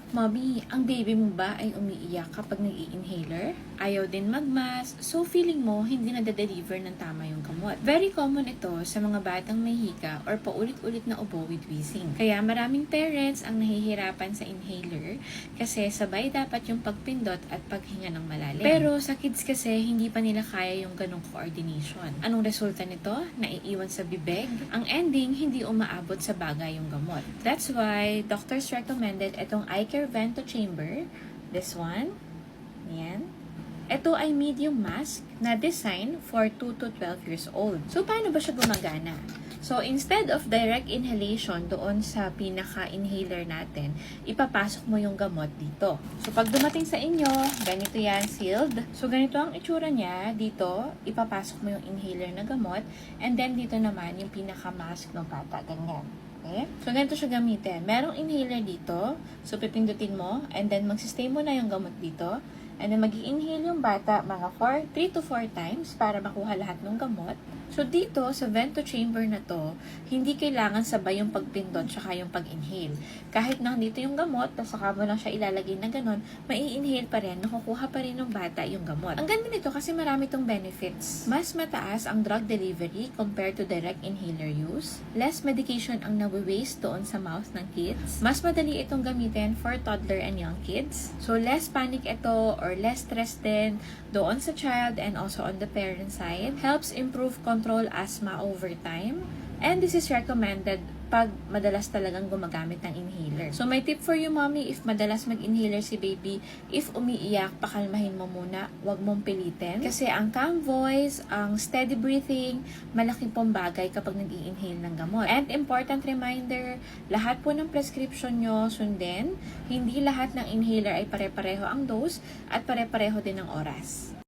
Mommy, ang baby mo ba ay umiiyak kapag nag-i-inhaler? Ayaw din mag-mask, so feeling mo hindi na-deliver ng tama yung gamot. Very common ito sa mga batang may hika or paulit-ulit na ubo with wheezing. Kaya maraming parents ang nahihirapan sa inhaler kasi sabay dapat yung pagpindot at paghinga ng malalim. Pero sa kids kasi hindi pa nila kaya yung ganong coordination. Anong resulta nito? Naiiwan sa bibig. Ang ending, hindi umaabot sa bagay yung gamot. That's why doctors recommended itong eye care vento chamber. This one. Yan. Ito ay medium mask na design for 2 to 12 years old. So, paano ba siya gumagana? So, instead of direct inhalation doon sa pinaka-inhaler natin, ipapasok mo yung gamot dito. So, pag dumating sa inyo, ganito yan, sealed. So, ganito ang itsura niya. Dito, ipapasok mo yung inhaler na gamot. And then, dito naman, yung pinaka-mask ng bata. Ganyan. Okay? So, ganito siya gamitin. Merong inhaler dito. So, pipindutin mo. And then, magsistay mo na yung gamot dito. And then, mag-i-inhale yung bata mga 3 to 4 times para makuha lahat ng gamot. So, dito, sa vento chamber na to, hindi kailangan sabay yung pagpindot tsaka yung pag-inhale. Kahit nandito yung gamot, tapos saka mo lang siya ilalagay na ganun, mai-inhale pa rin, nakukuha pa rin ng bata yung gamot. Ang ganda nito kasi marami tong benefits. Mas mataas ang drug delivery compared to direct inhaler use. Less medication ang nawi-waste doon sa mouth ng kids. Mas madali itong gamitin for toddler and young kids. So, less panic ito or less stress din doon sa child and also on the parent side. Helps improve control asthma over time. And this is recommended pag madalas talagang gumagamit ng inhaler. So, my tip for you, mommy, if madalas mag-inhaler si baby, if umiiyak, pakalmahin mo muna, wag mong pilitin. Kasi ang calm voice, ang steady breathing, malaking pong bagay kapag nag-i-inhale ng gamot. And important reminder, lahat po ng prescription nyo sundin. Hindi lahat ng inhaler ay pare-pareho ang dose at pare-pareho din ang oras.